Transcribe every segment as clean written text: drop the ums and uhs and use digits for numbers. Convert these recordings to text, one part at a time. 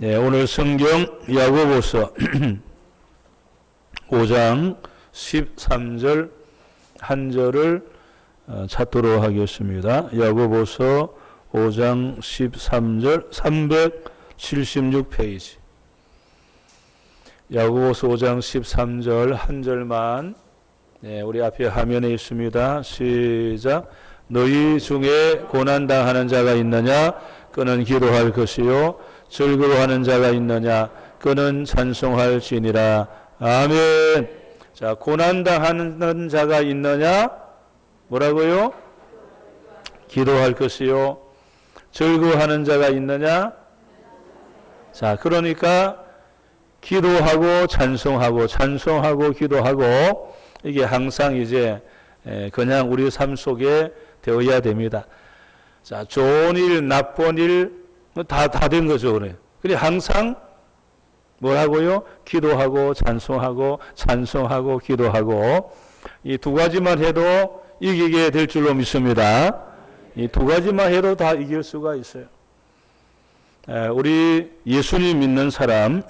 네, 오늘 성경 야고보서 5장 13절 한 절을 찾도록 하겠습니다. 야고보서 5장 13절 376페이지. 야고보서 5장 13절 한 절만 우리 앞에 화면에 있습니다. 시작. 너희 중에 고난당하는 자가 있느냐? 그는 기도할 것이요. 즐거워하는 자가 있느냐? 그는 찬송할지니라. 아멘. 자, 고난당하는 자가 있느냐? 뭐라고요? 기도할 것이요. 즐거워하는 자가 있느냐? 자, 그러니까 기도하고 찬송하고 기도하고 이게 항상 이제 그냥 우리 삶 속에 되어야 됩니다. 자, 좋은 일, 나쁜 일 다 된 거죠, 그래. 그래 항상 뭐라고요? 기도하고 찬송하고 기도하고 이 두 가지만 해도 이기게 될 줄로 믿습니다. 이 두 가지만 해도 다 이길 수가 있어요. 우리 예수님 믿는 사람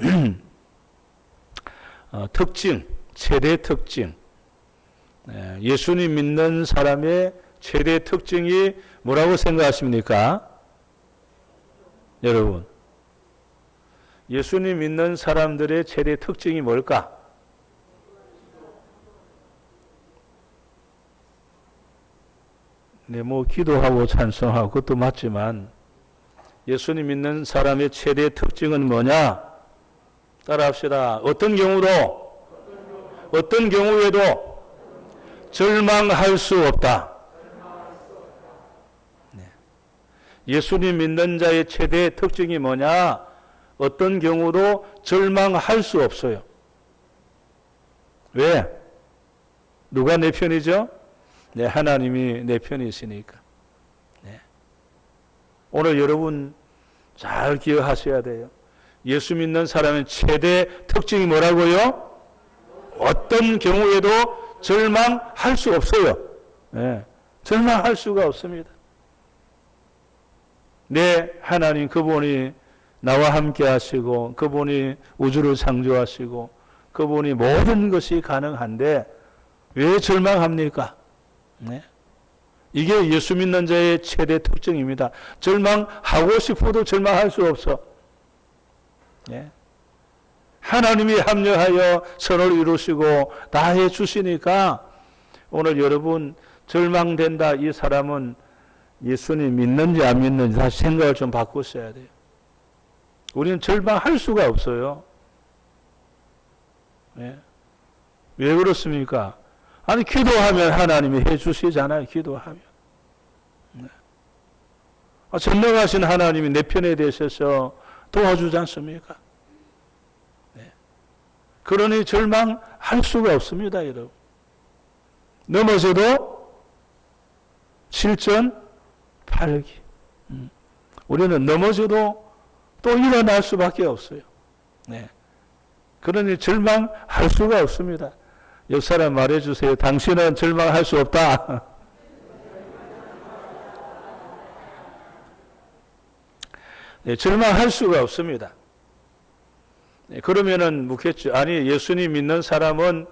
특징, 최대 특징. 예수님 믿는 사람의 최대 특징이 뭐라고 생각하십니까? 여러분, 예수님 믿는 사람들의 최대 특징이 뭘까? 네, 뭐 기도하고 찬송하고 그것도 맞지만 예수님 믿는 사람의 최대 특징은 뭐냐? 따라합시다. 어떤 경우에도 절망할 수 없다. 예수님 믿는 자의 최대 특징이 뭐냐? 어떤 경우도 절망할 수 없어요. 왜? 누가 내 편이죠? 네, 하나님이 내 편이시니까. 네. 오늘 여러분 잘 기억하셔야 돼요. 예수 믿는 사람의 최대 특징이 뭐라고요? 어떤 경우에도 절망할 수 없어요. 네. 절망할 수가 없습니다. 네, 하나님 그분이 나와 함께 하시고 그분이 우주를 창조하시고 그분이 모든 것이 가능한데 왜 절망합니까? 네. 이게 예수 믿는 자의 최대 특징입니다. 절망하고 싶어도 절망할 수 없어. 네. 하나님이 합력하여 선을 이루시고 다 해주시니까 오늘 여러분 절망된다 이 사람은 예수님 믿는지 안 믿는지 다시 생각을 좀 바꾸셔야 돼요. 우리는 절망할 수가 없어요. 네. 왜 그렇습니까? 아니 기도하면 하나님이 해주시잖아요. 기도하면. 네. 전능하신 하나님이 내 편에 대셔서 도와주지 않습니까? 네. 그러니 절망할 수가 없습니다. 여러분. 넘어져도 실전 팔기. 우리는 넘어져도 또 일어날 수밖에 없어요. 네. 그러니 절망할 수가 없습니다. 옆 사람 말해주세요. 당신은 절망할 수 없다. 네, 절망할 수가 없습니다. 네, 그러면은 묻겠죠. 아니 예수님 믿는 사람은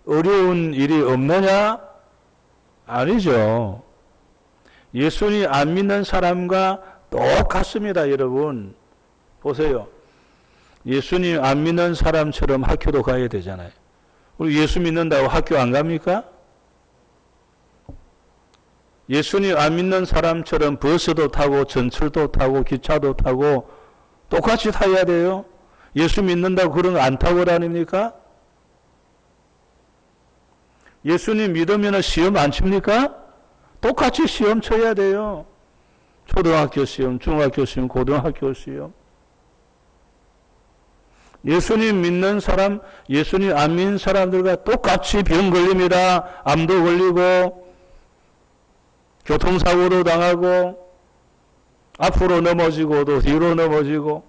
어려운 일이 없느냐? 아니죠. 예수님 안 믿는 사람과 똑같습니다. 여러분 보세요. 예수님 안 믿는 사람처럼 학교도 가야 되잖아요. 우리 예수 믿는다고 학교 안 갑니까? 예수님 안 믿는 사람처럼 버스도 타고 전철도 타고 기차도 타고 똑같이 타야 돼요. 예수 믿는다고 그런 거 안 타고 다닙니까? 예수님 믿으면 시험 안 칩니까? 똑같이 시험 쳐야 돼요. 초등학교 시험, 중학교 시험, 고등학교 시험. 예수님 믿는 사람, 예수님 안 믿는 사람들과 똑같이 병 걸립니다. 암도 걸리고, 교통사고도 당하고, 앞으로 넘어지고, 또 뒤로 넘어지고,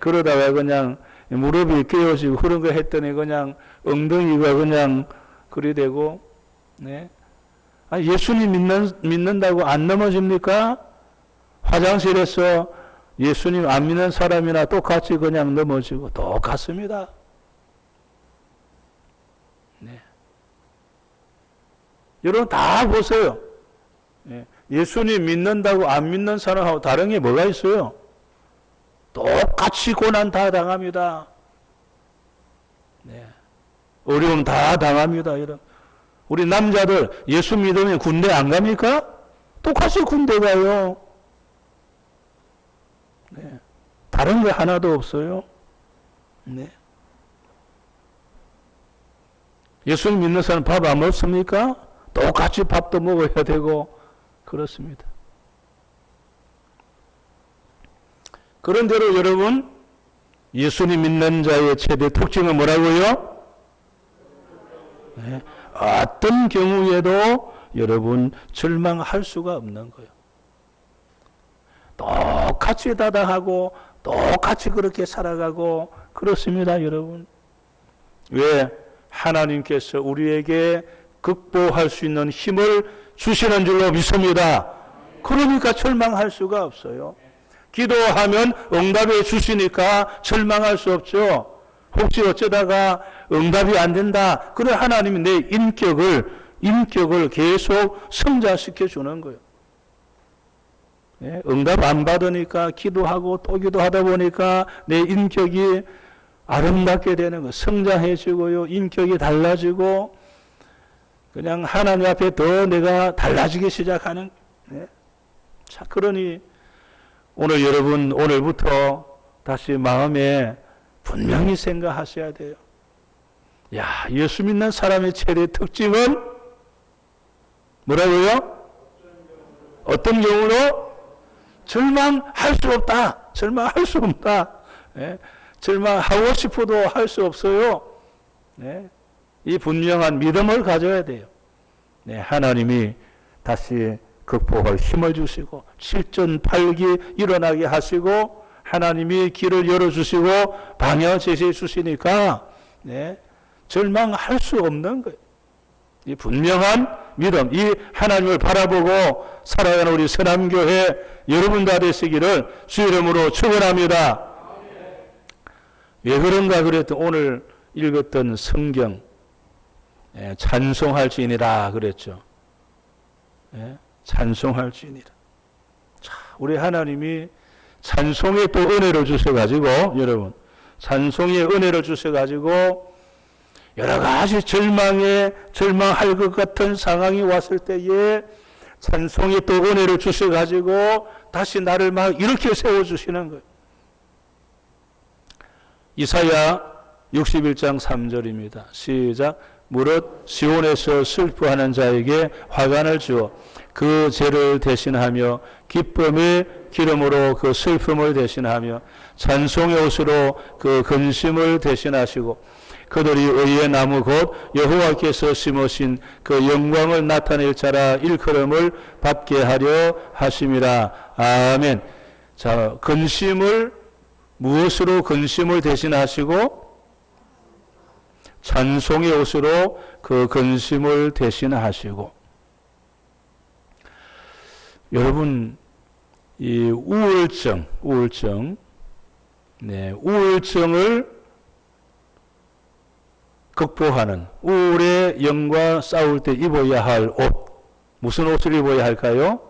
그러다가 그냥 무릎이 깨어지고 그런 거 했더니 그냥 엉덩이가 그냥 그리 되고, 네. 예수님 믿는다고 안 넘어집니까? 화장실에서 예수님 안 믿는 사람이나 똑같이 그냥 넘어지고 똑같습니다. 네. 여러분 다 보세요. 예수님 믿는다고 안 믿는 사람하고 다른 게 뭐가 있어요? 똑같이 고난 다 당합니다. 네. 어려움 다 당합니다. 여러분. 우리 남자들 예수 믿으면 군대 안 갑니까? 똑같이 군대 가요. 네. 다른 게 하나도 없어요. 네. 예수 믿는 사람 밥 안 먹습니까? 똑같이 밥도 먹어야 되고 그렇습니다. 그런대로 여러분 예수님 믿는 자의 최대 특징은 뭐라고요? 네. 어떤 경우에도 여러분 절망할 수가 없는 거예요. 똑같이 다당하고 똑같이 그렇게 살아가고 그렇습니다, 여러분. 왜? 하나님께서 우리에게 극복할 수 있는 힘을 주시는 줄로 믿습니다. 그러니까 절망할 수가 없어요. 기도하면 응답해 주시니까 절망할 수 없죠. 혹시 어쩌다가 응답이 안 된다. 그래 하나님이 내 인격을 계속 성장시켜 주는 거예요. 네, 응답 안 받으니까 기도하고 또 기도하다 보니까 내 인격이 아름답게 되는 거예요. 성장해지고요. 인격이 달라지고 그냥 하나님 앞에 더 내가 달라지기 시작하는. 네. 자, 그러니 오늘 여러분 오늘부터 다시 마음에 분명히 생각하셔야 돼요. 야, 예수 믿는 사람의 최대 특징은 뭐라고요? 어떤 경우로? 절망할 수 없다. 절망할 수 없다. 네. 절망하고 싶어도 할 수 없어요. 네. 이 분명한 믿음을 가져야 돼요. 네. 하나님이 다시 극복할 힘을 주시고 7전8기 일어나게 하시고 하나님이 길을 열어주시고 방향을 제시해 주시니까 네. 절망할 수 없는 거예요. 이 분명한 믿음, 이 하나님을 바라보고 살아가는 우리 서남교회 여러분 다 되시기를 주의 이름으로 축원합니다. 왜 그런가 그랬더니 오늘 읽었던 성경 찬송할지니라 그랬죠. 찬송할지니라. 자, 우리 하나님이 찬송의 또 은혜를 주셔가지고 여러분 찬송의 은혜를 주셔가지고 여러 가지 절망할 것 같은 상황이 왔을 때에 찬송의 또 은혜를 주셔가지고 다시 나를 막 이렇게 세워주시는 거예요. 이사야 61장 3절입니다. 시작. 무릇 시온에서 슬퍼하는 자에게 화관을 주어 그 죄를 대신하며 기쁨의 기름으로 그 슬픔을 대신하며 찬송의 옷으로 그 근심을 대신하시고 그들이 의의 나무 곧 여호와께서 심으신 그 영광을 나타낼 자라 일컬음을 받게 하려 하심이라. 아멘. 자, 근심을 무엇으로 근심을 대신하시고 찬송의 옷으로 그 근심을 대신하시고. 여러분 이 우울증을 극복하는 우울의 영과 싸울 때 입어야 할 옷. 무슨 옷을 입어야 할까요?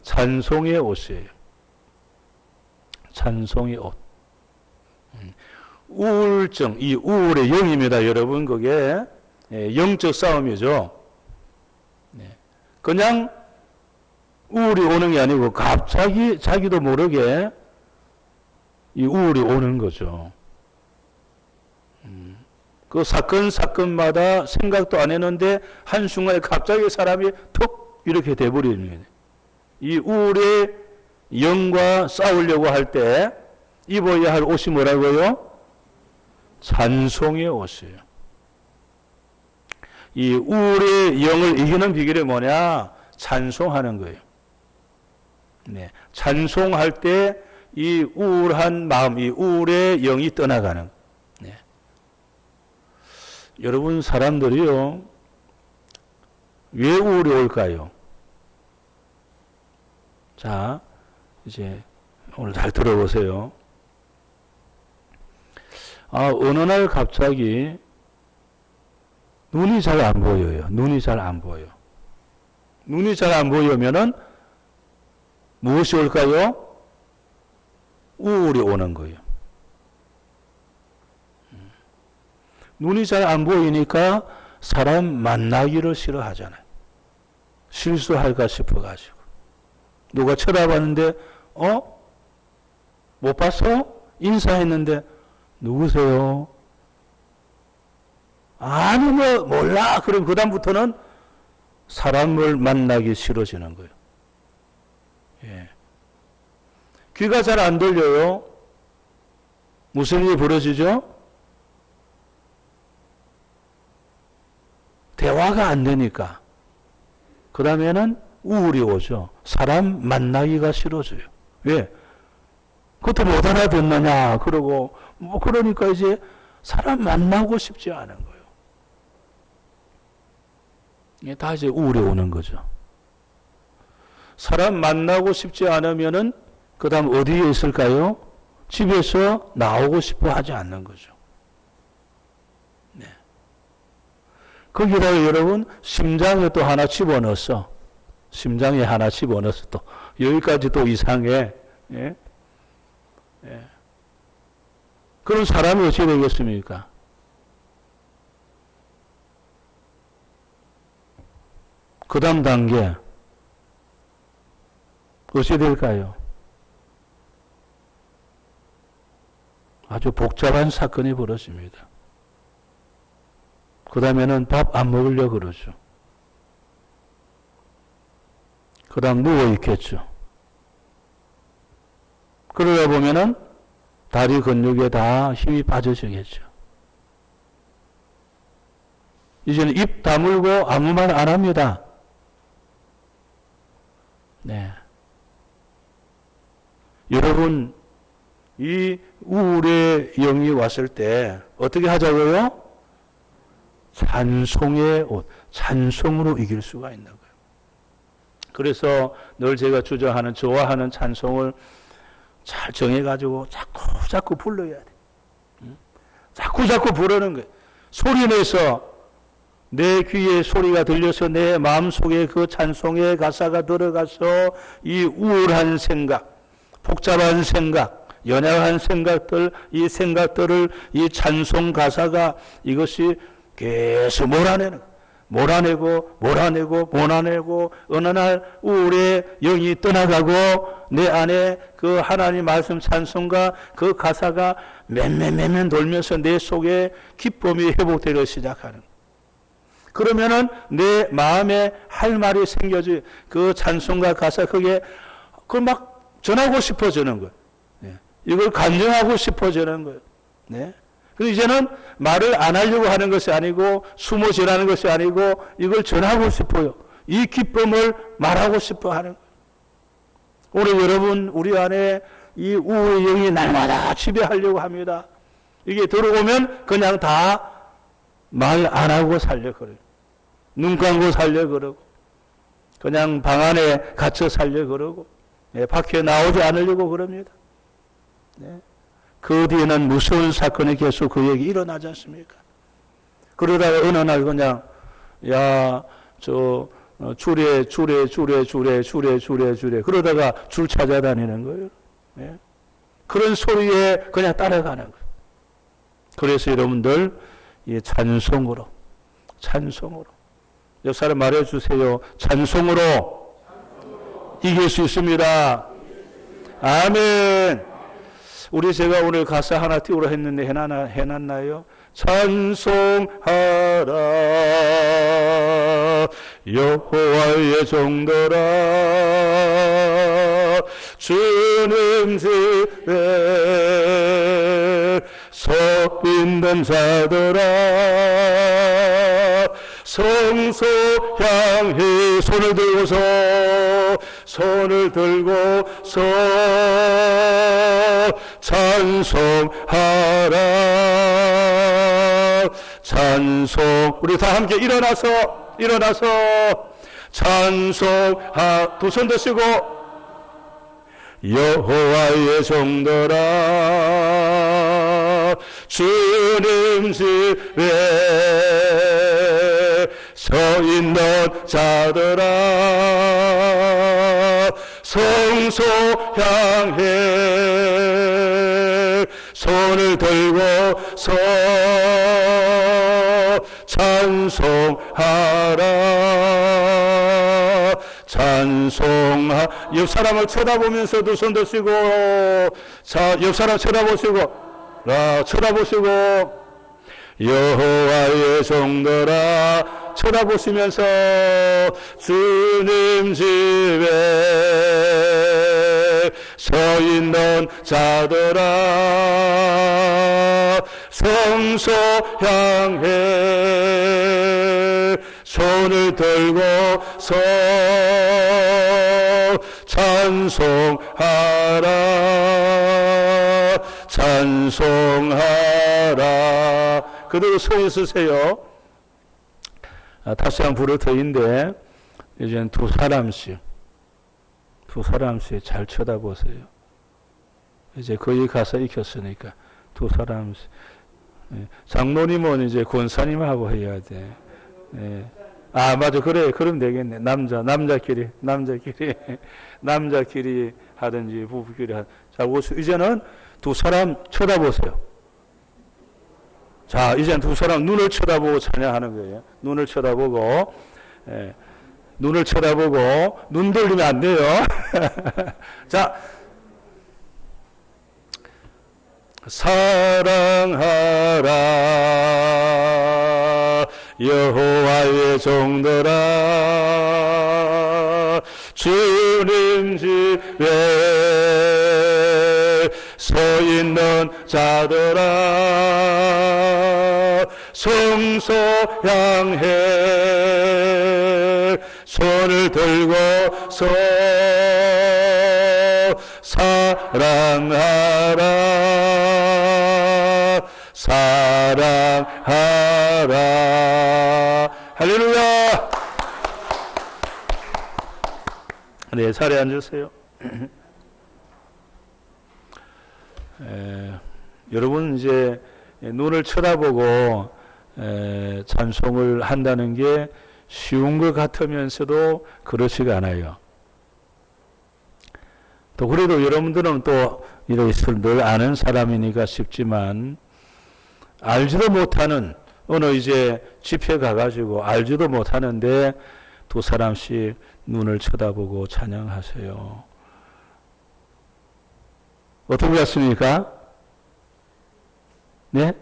찬송의 옷이에요. 찬송의 옷. 우울증, 이 우울의 영입니다. 여러분 그게 영적 싸움이죠. 그냥 우울이 오는 게 아니고 갑자기 자기도 모르게 이 우울이 오는 거죠. 그 사건마다 생각도 안 했는데 한순간에 갑자기 사람이 툭 이렇게 돼버리는 거예요. 이 우울의 영과 싸우려고 할 때 입어야 할 옷이 뭐라고요? 찬송의 옷이에요. 이 우울의 영을 이기는 비결이 뭐냐? 찬송하는 거예요. 네. 찬송할 때 이 우울한 마음, 이 우울의 영이 떠나가는 거예요. 네. 여러분 사람들이요. 왜 우울이 올까요? 자, 이제 오늘 잘 들어보세요. 어느 날 갑자기 눈이 잘 안 보여요. 눈이 잘 안 보여. 눈이 잘 안 보이면은 무엇이 올까요? 우울이 오는 거예요. 눈이 잘 안 보이니까 사람 만나기를 싫어하잖아요. 실수할까 싶어가지고. 누가 쳐다봤는데, 못 봤어? 인사했는데, 누구세요? 아니, 몰라. 그럼 그다음부터는 사람을 만나기 싫어지는 거예요. 예. 귀가 잘 안 들려요. 무슨 일이 벌어지죠? 대화가 안 되니까. 그 다음에는 우울이 오죠. 사람 만나기가 싫어져요. 왜? 그것도 못 알아듣느냐. 그러고, 그러니까 이제 사람 만나고 싶지 않은 거예요. 이게 다 이제 우울이 오는 거죠. 사람 만나고 싶지 않으면은, 그 다음 어디에 있을까요? 집에서 나오고 싶어 하지 않는 거죠. 네. 거기다가 여러분, 심장에 또 하나 집어넣었어. 심장에 하나 집어넣어서 또, 여기까지 또 이상해. 예? 예. 그런 사람이 어찌 되겠습니까? 그 다음 단계, 어찌 될까요? 아주 복잡한 사건이 벌어집니다. 그 다음에는 밥 안 먹으려고 그러죠. 그 다음 누워있겠죠. 그러다 보면은 다리 근육에 다 힘이 빠져지겠죠. 이제는 입 다물고 아무 말 안 합니다. 네. 여러분, 이 우울의 영이 왔을 때 어떻게 하자고요? 찬송의 옷, 찬송으로 이길 수가 있는 거예요. 그래서 늘 제가 주저하는, 좋아하는 찬송을 잘 정해가지고 자꾸 불러야 돼. 자꾸 부르는 거예요. 소리내서 내 귀에 소리가 들려서 내 마음속에 그 찬송의 가사가 들어가서 이 우울한 생각, 복잡한 생각, 연약한 생각들, 이 생각들을 이 찬송 가사가 이것이 계속 몰아내고 어느 날 우울의 영이 떠나가고 내 안에 그 하나님 말씀 찬송가 그 가사가 맨 돌면서 내 속에 기쁨이 회복되기 시작하는 거예요. 그러면은 내 마음에 할 말이 생겨져. 그 찬송가 가사 그게 그걸 막 전하고 싶어지는 거예요. 네. 이걸 간증하고 싶어지는 거예요. 네. 그래서 이제는 말을 안 하려고 하는 것이 아니고 숨어 지나는 것이 아니고 이걸 전하고 싶어요. 이 기쁨을 말하고 싶어 하는 거예요. 오늘 여러분 우리 안에 이 우울의 영이 날마다 지배하려고 합니다. 이게 들어오면 그냥 다 말 안 하고 살려 그래요. 눈 감고 살려 그러고 그냥 방 안에 갇혀 살려 그러고 네, 밖에 나오지 않으려고 그럽니다. 네. 그 뒤에는 무서운 사건이 계속 그에게 일어나지 않습니까? 그러다가 어느 날 그냥 줄에 그러다가 줄 찾아다니는 거예요. 네. 그런 소리에 그냥 따라가는 거예요. 그래서 여러분들 이 찬송으로 역사를 말해주세요. 찬송으로 이길 수 있습니다. 아멘. 우리 제가 오늘 가사 하나 띄우려 했는데 해놨나요? 찬송하라 여호와의 종들아 주님 집에 서 있는 자들아 성소 향해 손을 들고서 찬송하라 찬송. 우리 다 함께 일어나서 찬송. 두 손 드시고 여호와의 종들아 주님 집에 서 있는 자들아 성소 향해 손을 들고서 찬송하라. 옆 사람을 쳐다보면서도 손 드시고, 자, 옆 사람 쳐다보시고, 쳐다보시고, 여호와의 종들아 쳐다보시면서 주님 집에 서 있는 자들아 성소 향해 손을 들고서 찬송하라. 찬송하라. 그대로 서 있으세요. 다시 한 부를 터인데 이제는 두 사람씩 잘 쳐다보세요. 이제 거기 가서 익혔으니까 두 사람씩. 장로님은 이제 권사님하고 해야 돼. 맞아, 그래, 그럼 되겠네. 남자끼리 하든지 부부끼리 하든지. 자, 이제는 두 사람 쳐다보세요. 자, 이제 두 사람 눈을 쳐다보고 찬양하는 거예요. 눈을 쳐다보고, 눈 돌리면 안 돼요. 자, 사랑하라 여호와의 종들아 주님 집에 서 있는 자들아 성소 향해 손을 들고서 사랑하라. 할렐루야. 네, 자리에 앉으세요. 여러분 이제 눈을 쳐다보고 찬송을 한다는 게 쉬운 것 같으면서도 그렇지가 않아요. 또 그래도 여러분들은 또 이것을 늘 아는 사람이니까 쉽지만 알지도 못하는 어느 이제 집회 가가지고 알지도 못하는데 두 사람씩 눈을 쳐다보고 찬양하세요. 어떻게 같습니까? 네?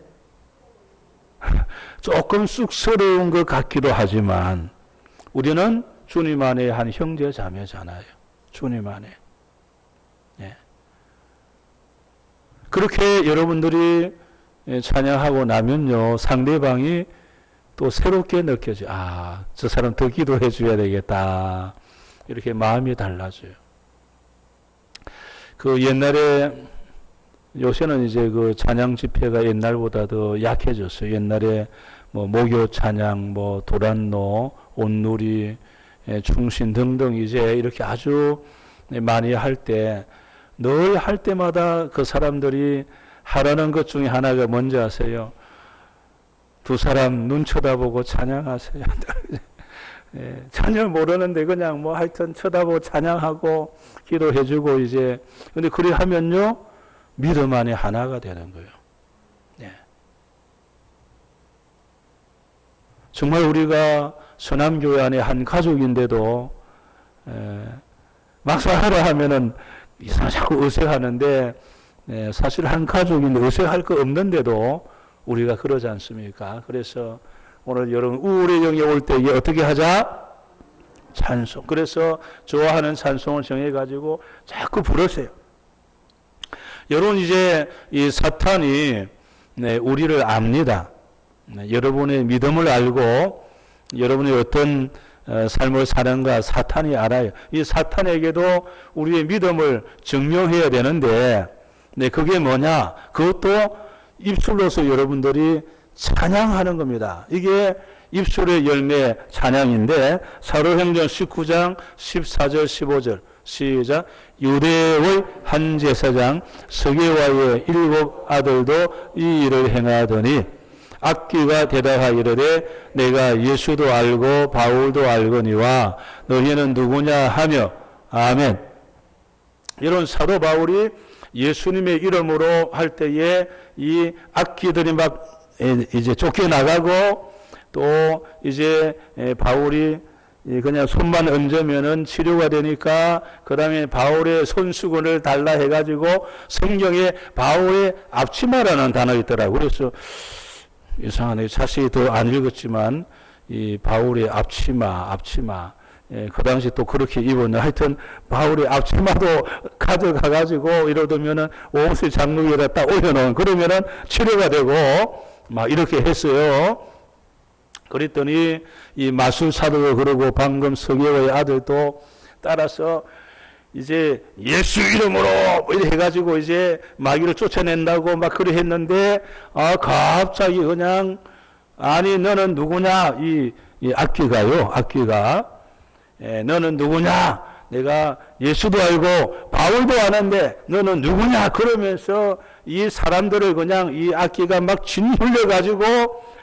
조금 쑥스러운 것 같기도 하지만 우리는 주님 안에 한 형제 자매잖아요. 주님 안에. 네. 그렇게 여러분들이 찬양하고 나면요, 상대방이 또 새롭게 느껴져요. 저 사람 더 기도해 줘야 되겠다. 이렇게 마음이 달라져요. 그 옛날에, 요새는 이제 그 찬양 집회가 옛날보다 더 약해졌어요. 옛날에 뭐 목요 찬양, 뭐 도란노, 온누리, 충신 등등 이제 이렇게 아주 많이 할 때, 늘 할 때마다 그 사람들이 하라는 것 중에 하나가 뭔지 아세요? 두 사람 눈 쳐다보고 찬양하세요. 찬양 모르는데 그냥 뭐 하여튼 쳐다보고 찬양하고 기도해주고 이제, 근데 그리 하면요, 믿음 안에 하나가 되는 거예요. 네. 정말 우리가 서남교회 안에 한 가족인데도, 막상 하라 하면은 자꾸 의식하는데, 사실 한 가족인데 의식할 거 없는데도 우리가 그러지 않습니까? 그래서 오늘 여러분 우울의 영이 올 때 이게 어떻게 하자? 찬송. 그래서 좋아하는 찬송을 정해가지고 자꾸 부르세요. 여러분 이제 이 사탄이 우리를 압니다. 여러분의 믿음을 알고 여러분의 어떤 삶을 사는가 사탄이 알아요. 이 사탄에게도 우리의 믿음을 증명해야 되는데, 그게 뭐냐? 그것도 입술로서 여러분들이 찬양하는 겁니다. 이게 입술의 열매 찬양인데, 사도행전 19장 14절 15절 시작. 유대의 한 제사장 스게와의 7 아들도 이 일을 행하더니 악귀가 대답하이르되 내가 예수도 알고 바울도 알거니와 너희는 누구냐 하며 아멘. 이런 사도 바울이 예수님의 이름으로 할 때에 이 악귀들이 막 이제 쫓겨나가고 또 이제 바울이 그냥 손만 얹으면은 치료가 되니까 그 다음에 바울의 손수건을 달라 해가지고 성경에 바울의 앞치마라는 단어가 있더라고요. 그래서 이상하네. 자세히 더 안 읽었지만 이 바울의 앞치마 그 당시 또 그렇게 입었네. 하여튼 바울의 앞치마도 가져가가지고 이러면은 옷을 장롱에다 딱 올려놓은 그러면은 치료가 되고 막 이렇게 했어요. 그랬더니 이 마술사도 그러고 방금 서기의 아들도 따라서 이제 예수 이름으로 이렇게 해가지고 이제 마귀를 쫓아낸다고 막 그래 했는데 갑자기 그냥 아니 너는 누구냐 이 악귀가 너는 누구냐 내가 예수도 알고 바울도 아는데 너는 누구냐 그러면서 이 사람들을 그냥 이 악귀가 막 짓눌려 가지고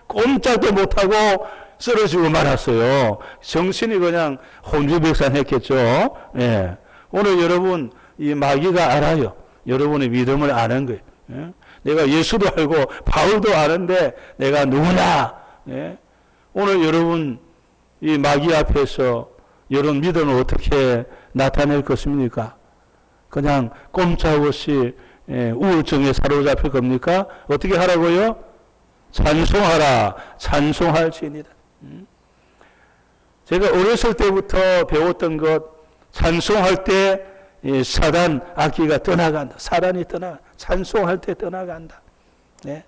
꼼짝도 못하고 쓰러지고 말았어요. 정신이 그냥 혼주백산했겠죠. 예. 오늘 여러분 이 마귀가 알아요. 여러분의 믿음을 아는 거예요. 예? 내가 예수도 알고 바울도 아는데 내가 누구냐. 예? 오늘 여러분 이 마귀 앞에서 여러분 믿음을 어떻게 나타낼 것입니까? 그냥 꼼짝없이 우울증에 사로잡힐 겁니까? 어떻게 하라고요? 찬송하라. 찬송할지니라. 제가 어렸을 때부터 배웠던 것 찬송할 때 사단 악귀가 떠나간다. 사단이 찬송할 때 떠나간다. 네.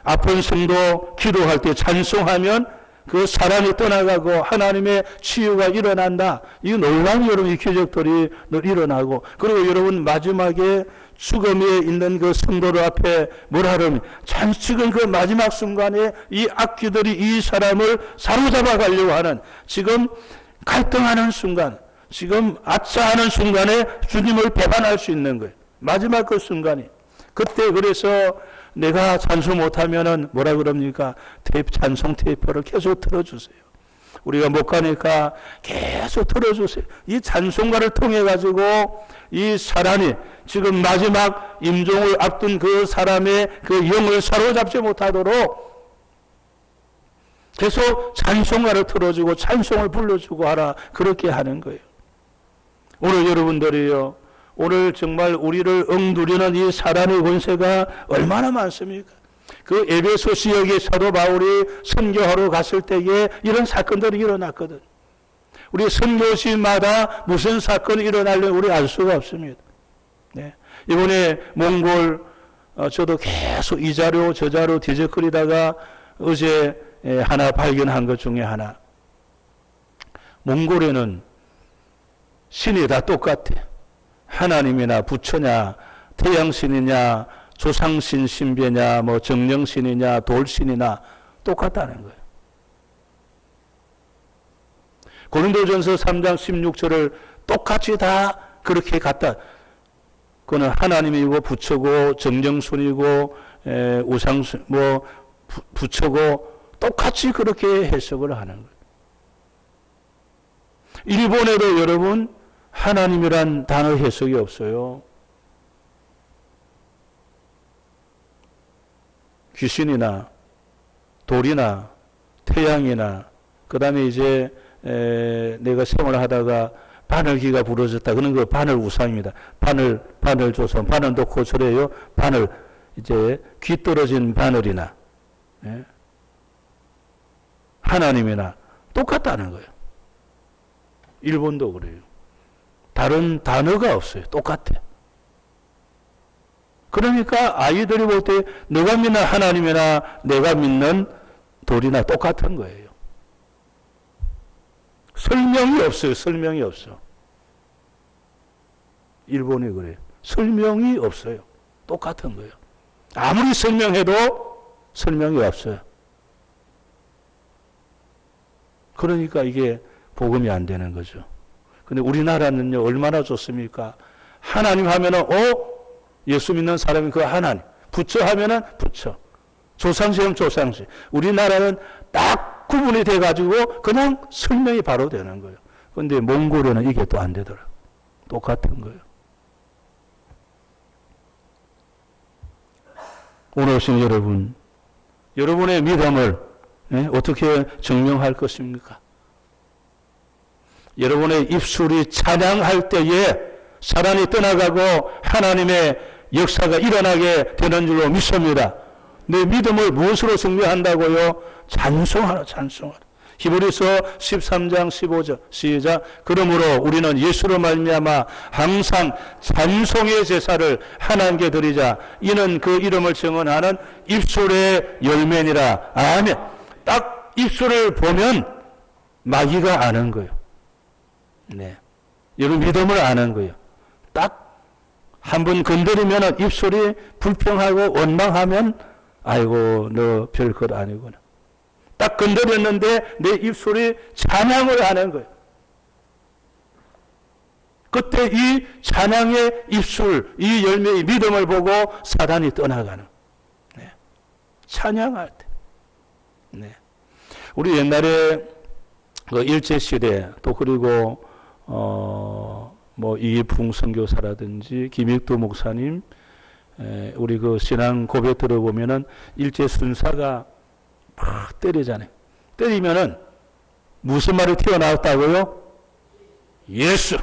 아픈 성도 기도할 때 찬송하면 그 사단이 떠나가고 하나님의 치유가 일어난다. 이 놀라운 여러분 이 기적들이 늘 일어나고 그리고 여러분 마지막에 죽음에 있는 그 성도들 앞에 뭐라 그러면 지금 그 마지막 순간에 이 악귀들이 이 사람을 사로잡아 가려고 하는 지금 갈등하는 순간 지금 아차하는 순간에 주님을 배반할 수 있는 거예요. 마지막 그 순간이. 그때 그래서 내가 찬송 못하면은 뭐라 그럽니까? 찬송 테이프를 계속 틀어주세요. 우리가 못 가니까 계속 틀어주세요. 이 찬송가를 통해 가지고 이 사람이 지금 마지막 임종을 앞둔 그 사람의 그 영을 사로잡지 못하도록 계속 찬송가를 틀어주고 찬송을 불러주고 하라. 그렇게 하는 거예요. 오늘 여러분들이요. 오늘 정말 우리를 억누르는 이 사단의 권세가 얼마나 많습니까? 그 에베소 지역에 사도 바울이 선교하러 갔을 때에 이런 사건들이 일어났거든. 우리 선교지마다 무슨 사건이 일어나려면 우리 알 수가 없습니다. 네. 이번에 몽골 저도 계속 이 자료 저 자료 뒤적거리다가 어제 하나 발견한 것 중에 하나. 몽골에는 신이 다 똑같아. 하나님이나 부처냐, 태양신이냐, 조상신 신배냐, 뭐 정령신이냐, 돌신이나 똑같다는 거예요. 고린도전서 3장 16절을 똑같이 다 그렇게 갖다. 그거는 하나님이고 부처고 정령순이고 우상순 뭐 부처고 똑같이 그렇게 해석을 하는 거예요. 일본에도 여러분 하나님이란 단어 해석이 없어요. 귀신이나 돌이나 태양이나 그 다음에 이제 내가 생활하다가 바늘귀가 부러졌다. 그런 거 바늘 우상입니다. 바늘 조선, 바늘 놓고 저래요. 바늘 이제 귀 떨어진 바늘이나 하나님이나 똑같다는 거예요. 일본도 그래요. 다른 단어가 없어요. 똑같아. 그러니까 아이들이 볼 때 너가 믿는 하나님이나 내가 믿는 돌이나 똑같은 거예요. 설명이 없어요. 설명이 없어. 일본이 그래요. 설명이 없어요. 똑같은 거예요. 아무리 설명해도 설명이 없어요. 그러니까 이게 복음이 안 되는 거죠. 근데 우리나라는요, 얼마나 좋습니까? 하나님 하면은, 예수 믿는 사람이 그 하나님. 부처 하면은 부처. 조상시면 조상시. 우리나라는 딱 구분이 돼가지고 그냥 설명이 바로 되는 거예요. 근데 몽골에는 이게 또 안 되더라. 똑같은 거예요. 오늘 오신 여러분, 여러분의 믿음을 어떻게 증명할 것입니까? 여러분의 입술이 찬양할 때에 사단이 떠나가고 하나님의 역사가 일어나게 되는 줄로 믿습니다. 내 믿음을 무엇으로 증명한다고요? 찬송하라, 찬송하라. 히브리서 13장 15절 시작. 그러므로 우리는 예수로 말미암아 항상 찬송의 제사를 하나님께 드리자. 이는 그 이름을 증언하는 입술의 열매니라. 아멘. 딱 입술을 보면 마귀가 아는 거예요. 네. 여러분 믿음을 아는 거예요. 딱 한 번 건드리면 입술이 불평하고 원망하면 아이고 너 별것 아니구나. 딱 건드렸는데 내 입술이 찬양을 하는 거예요. 그때 이 찬양의 입술, 이 열매의 믿음을 보고 사단이 떠나가는. 네. 찬양할 때. 네. 우리 옛날에 그 일제시대 또 그리고 뭐 이풍 선교사라든지 김익두 목사님 우리 그 신앙 고백 들어보면은 일제 순사가 막 때리잖아요. 때리면은 무슨 말이 튀어나왔다고요? 예수,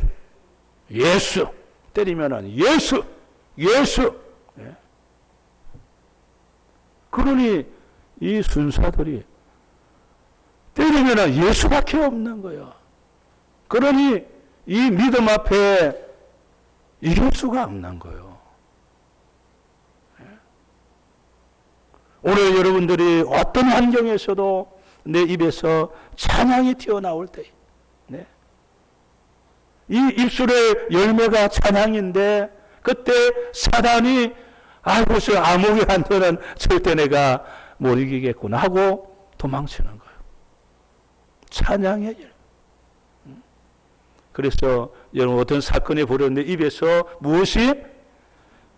예수. 때리면은 예수, 예수. 예. 그러니 이 순사들이 때리면은 예수밖에 없는 거예요. 그러니 이 믿음 앞에 이길 수가 없는 거예요. 오늘 여러분들이 어떤 환경에서도 내 입에서 찬양이 튀어나올 때, 네. 이 입술의 열매가 찬양인데 그때 사단이 아이고 아무개한테는 절대 내가 못 이기겠구나 하고 도망치는 거예요. 찬양의 열매. 그래서 여러분 어떤 사건이 벌어졌는데 입에서 무엇이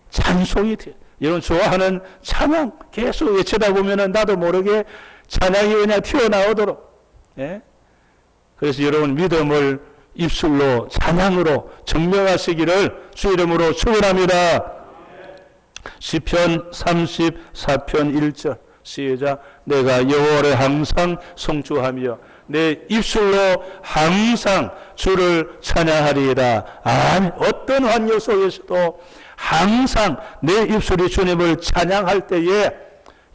찬송이 튀어. 여러분 좋아하는 찬양 계속 외치다 보면은 나도 모르게 찬양이 그냥 튀어나오도록. 예? 그래서 여러분 믿음을 입술로 찬양으로 증명하시기를 주 이름으로 축원합니다. 시편 34편 1절 시작. 내가 여호와를 항상 성주하며 내 입술로 항상 주를 찬양하리이다. 아멘. 어떤 환경 속에서도 항상 내 입술이 주님을 찬양할 때에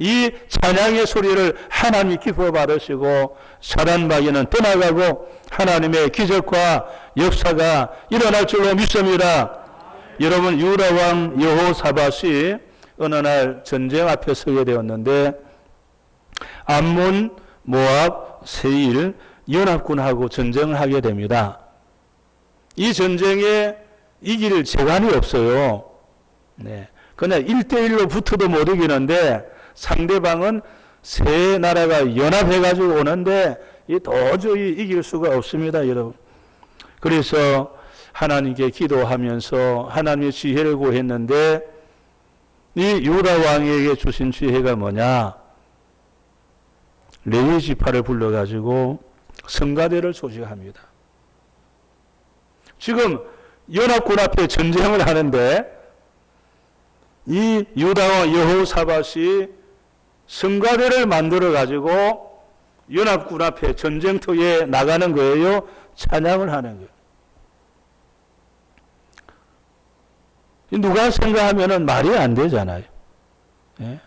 이 찬양의 소리를 하나님이 기뻐 받으시고 사단 마귀는 떠나가고 하나님의 기적과 역사가 일어날 줄로 믿습니다. 여러분 유다 왕 여호사밧이 어느 날 전쟁 앞에 서게 되었는데 암몬, 모압, 세일 연합군하고 전쟁을 하게 됩니다. 이 전쟁에 이길 재간이 없어요. 네. 그냥 1대1로 붙어도 못 이기는데 상대방은 세 나라가 연합해가지고 오는데 도저히 이길 수가 없습니다, 여러분. 그래서 하나님께 기도하면서 하나님의 지혜를 구했는데 이 유다 왕에게 주신 지혜가 뭐냐? 레위 지파를 불러가지고 성가대를 조직합니다. 지금 연합군 앞에 전쟁을 하는데 이 유다와 여호사밧이 성가대를 만들어 가지고 연합군 앞에 전쟁터에 나가는 거예요. 찬양을 하는 거예요. 누가 생각하면은 말이 안 되잖아요. 예?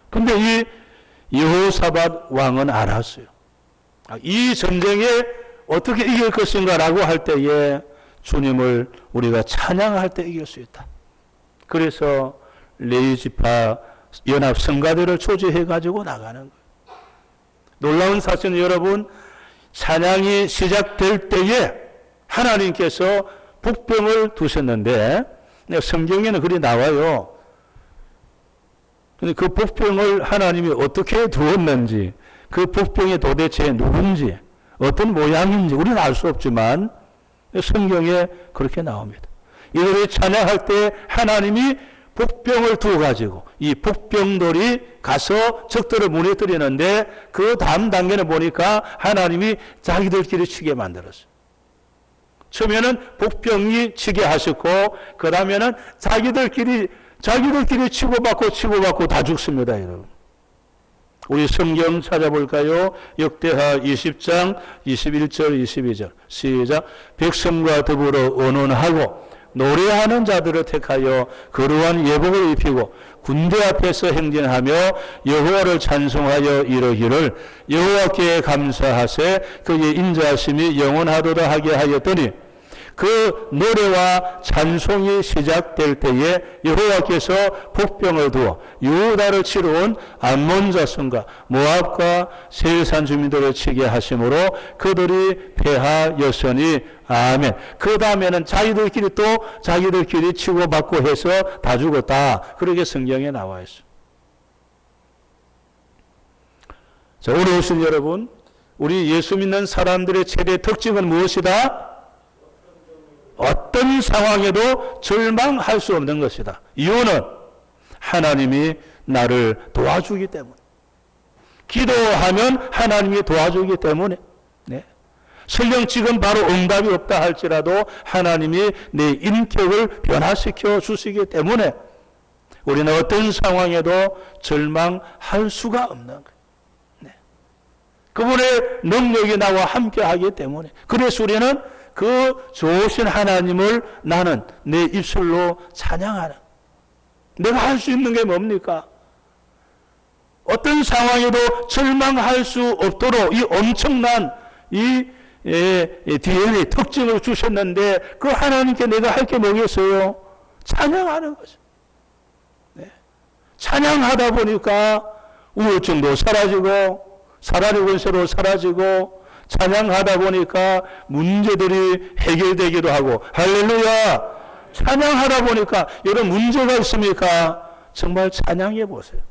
근데 이 여호사밧 왕은 알았어요. 이 전쟁에 어떻게 이길 것인가라고 할 때에 주님을 우리가 찬양할 때 이길 수 있다. 그래서 레위 지파 연합 성가대를 초지해 가지고 나가는 거예요. 놀라운 사실은 여러분 찬양이 시작될 때에 하나님께서 복병을 두셨는데 성경에는 그리 나와요. 근데 그 복병을 하나님이 어떻게 두었는지, 그 복병이 도대체 누군지, 어떤 모양인지 우리는 알 수 없지만 성경에 그렇게 나옵니다. 이들이 찬양할 때 하나님이 복병을 두어 가지고 이 복병들이 가서 적들을 무너뜨리는데 그 다음 단계는 보니까 하나님이 자기들끼리 치게 만들었어요. 처음에는 복병이 치게 하셨고 그 다음에는 자기들끼리 치고받고 다 죽습니다, 여러분. 우리 성경 찾아볼까요? 역대하 20장 21절 22절 시작. 백성과 더불어 언언하고 노래하는 자들을 택하여 거룩한 예복을 입히고 군대 앞에서 행진하며 여호와를 찬송하여 이르기를 여호와께 감사하세 그의 인자하심이 영원하도다 하게 하였더니 그 노래와 찬송이 시작될 때에 여호와께서 복병을 두어 유다를 치러온 암몬 자손과 모압과 세일산 주민들을 치게 하심으로 그들이 패하였으니 아멘. 그 다음에는 자기들끼리 치고받고 해서 다 죽었다. 그렇게 성경에 나와 있어요. 자, 오늘 오신 여러분, 우리 예수 믿는 사람들의 최대 특징은 무엇이다? 어떤 상황에도 절망할 수 없는 것이다. 이유는 하나님이 나를 도와주기 때문에. 기도하면 하나님이 도와주기 때문에. 네. 설령 지금 바로 응답이 없다 할지라도 하나님이 내 인격을 변화시켜 주시기 때문에 우리는 어떤 상황에도 절망할 수가 없는 거예요. 네. 그분의 능력이 나와 함께 하기 때문에. 그래서 우리는 그 좋으신 하나님을 나는 내 입술로 찬양하는. 내가 할 수 있는 게 뭡니까? 어떤 상황에도 절망할 수 없도록 이 엄청난 이 DNA 특징을 주셨는데 그 하나님께 내가 할 게 뭐겠어요? 찬양하는 거죠. 네. 찬양하다 보니까 우울증도 사라지고 사단의 권세로 사라지고 찬양하다 보니까 문제들이 해결되기도 하고 할렐루야. 찬양하다 보니까 여러분 문제가 있습니까? 정말 찬양해 보세요.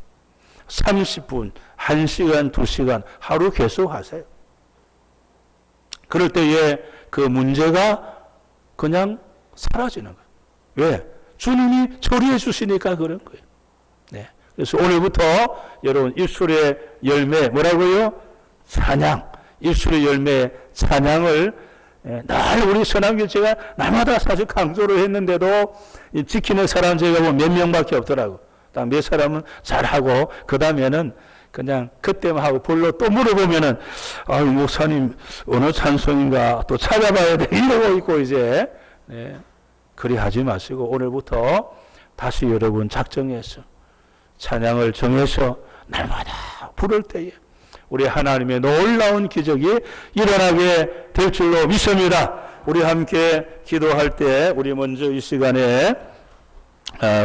30분, 1시간, 2시간 하루 계속 하세요. 그럴 때에 그 문제가 그냥 사라지는 거예요. 왜? 주님이 처리해 주시니까 그런 거예요. 네. 그래서 오늘부터 여러분 입술의 열매 뭐라고요? 찬양. 입술의 열매 찬양을 날 우리 선함교 제가 날마다 사실 강조를 했는데도 지키는 사람 제가 보면 몇 명밖에 없더라고. 딱 몇 사람은 잘하고 그 다음에는 그냥 그때만 하고 불러 또 물어보면은 아유 목사님 어느 찬송인가 또 찾아봐야 돼 이러고 있고 이제 네. 그리 하지 마시고 오늘부터 다시 여러분 작정해서 찬양을 정해서 날마다 부를 때에 우리 하나님의 놀라운 기적이 일어나게 될 줄로 믿습니다. 우리 함께 기도할 때 우리 먼저 이 시간에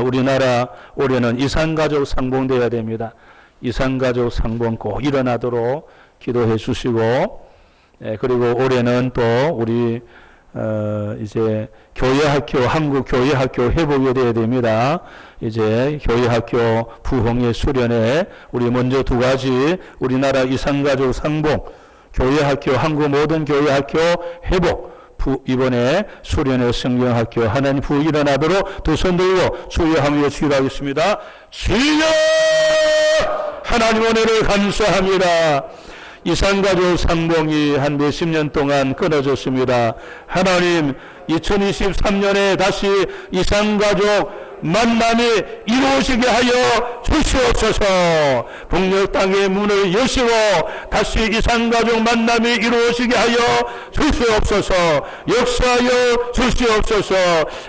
우리나라 올해는 이산가족 상봉되어야 됩니다. 이산가족 상봉 꼭 일어나도록 기도해 주시고 그리고 올해는 또 우리 이제 교회학교 한국 교회학교 회복이 되어야 됩니다. 이제 교회학교 부흥의 수련회 우리 먼저 두 가지 우리나라 이산가족 상봉 교회학교 한국 모든 교회학교 회복 이번에 수련회 성경학교 하나님 부흥이 일어나도록 두 손 들고 주여하며 기도하겠습니다. 주여 하나님 은혜를 감사합니다. 이산가족 상봉이 한 몇십 년 동안 끊어졌습니다. 하나님 2023년에 다시 이산가족 만남이 이루어지게 하여 주시옵소서. 북녘 땅의 문을 여시고 다시 이산가족 만남이 이루어지게 하여 주시옵소서. 역사하여 주시옵소서.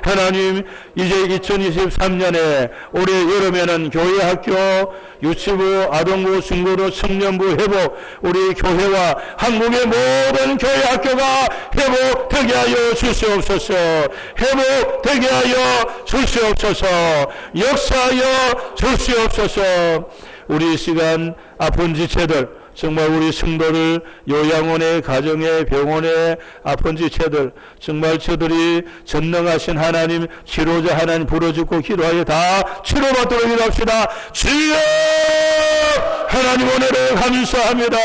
하나님 이제 2023년에 올해 여름에는 교회학교 유치부, 아동부, 중고로, 청년부 회복 우리 교회와 한국의 모든 교회학교가 회복되게 하여 주시옵소서. 회복되게 하여 주시옵소서. 역사하여 주시옵소서. 우리 시간 아픈 지체들 정말 우리 성도들 요양원에 가정에 병원에 아픈 지체들 정말 저들이 전능하신 하나님 치료자 하나님 부르짖고 기도하여 다 치료받도록 기도합시다. 주여 하나님 은혜를 감사합니다.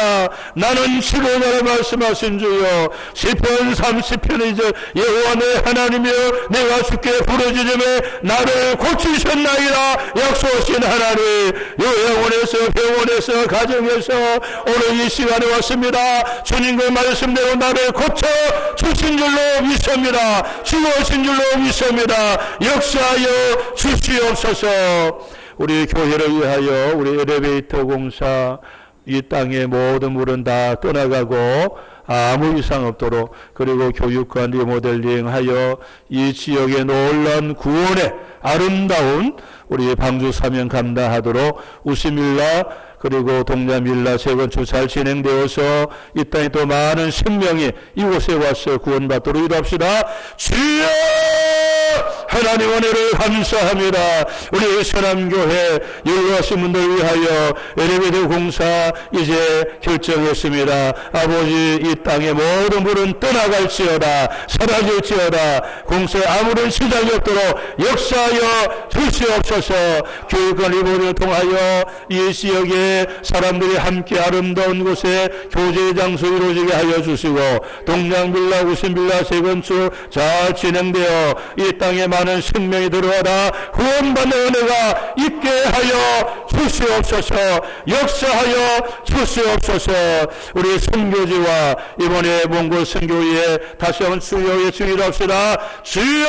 나는 지도자라 말씀하신 주여. 시편 30편 이제 여호와 내 하나님이여 내가 주께 부르짖음에 나를 고치셨나이다 약속하신 하나님, 요양원에서 병원에서 가정에서 오늘 이 시간에 왔습니다. 주님의 말씀대로 나를 고쳐 주신 줄로 믿습니다. 치유하신 줄로 믿습니다. 역사하여 주시옵소서. 우리 교회를 위하여 우리 엘리베이터 공사 이 땅의 모든 물은 다 떠나가고 아무 이상 없도록, 그리고 교육과 리모델링하여 이 지역의 놀라운 구원의 아름다운 우리 방주 사명 감당하도록 우시밀라 그리고 동자밀라 재건축 잘 진행되어서 이 땅에 또 많은 생명이 이곳에 와서 구원받도록 기도합시다. 주여 하나님 은혜를 감사합니다. 우리 서남교회 연로하신 분들 위하여 엘리베이터 공사 이제 결정했습니다. 아버지 이 땅의 모든 물은 떠나갈지어다 사라질지어다 공사에 아무런 시장이 없도록 역사하여 주시옵소서. 교육과 리모델을 통하여 이 지역에 사람들이 함께 아름다운 곳에 교제의 장소 이루어지게 하여 주시고 동양빌라 우신빌라 재건축 잘 진행되어 이 땅에 많은 생명이 들어와라 구원받는 은혜가 있게 하여 주시옵소서. 역사하여 주시옵소서. 우리 선교지와 이번에 몽골 선교회에 다시 한번 주여의 주의를 합시다. 주여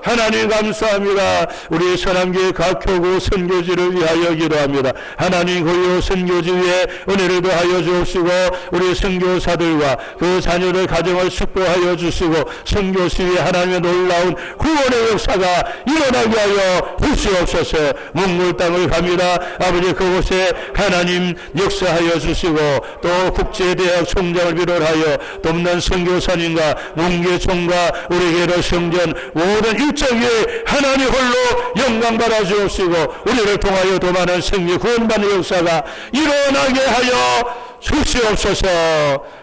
하나님 감사합니다. 우리 서남교회 각 교구 선교지를 위하여 기도합니다. 하나님 고요 선교지 위에 은혜를 더하여 주시고 우리 선교사들과 그 자녀들 가정을 축복하여 주시고 선교시 위에 하나님의 놀라운 구원의 역사가 일어나게 하여 주시옵소서. 몽골 땅을 갑니다. 아버지 그곳에 하나님 역사하여 주시고 또 국제대학 총장을 비롯하여 돕는 선교사님과 몽계총과 우리 게러 성전 모든 일정 위에 하나님 홀로 영광 받아 주옵시고 우리를 통하여 더 많은 생명 구원받는 역사가 일어나게 하여 주시옵소서.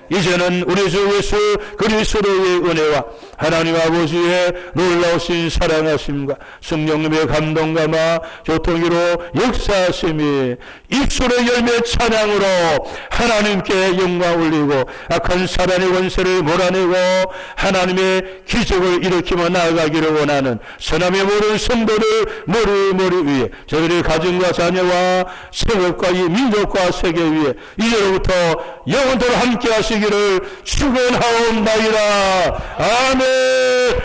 이제는 우리 주 예수 그리스도의 은혜와 하나님 아버지의 놀라우신 사랑하심과 성령님의 감동감화 교통으로 역사하심이 입술의 열매 찬양으로 하나님께 영광 올리고 악한 사단의 권세를 몰아내고 하나님의 기적을 일으키며 나아가기를 원하는 서남의 모든 성도들 머리 위에 저들의 가정과 자녀와 생업과 이 민족과 세계 위에 이제로부터 영원토록 함께 하시기를 축원하옵나이다. 아멘.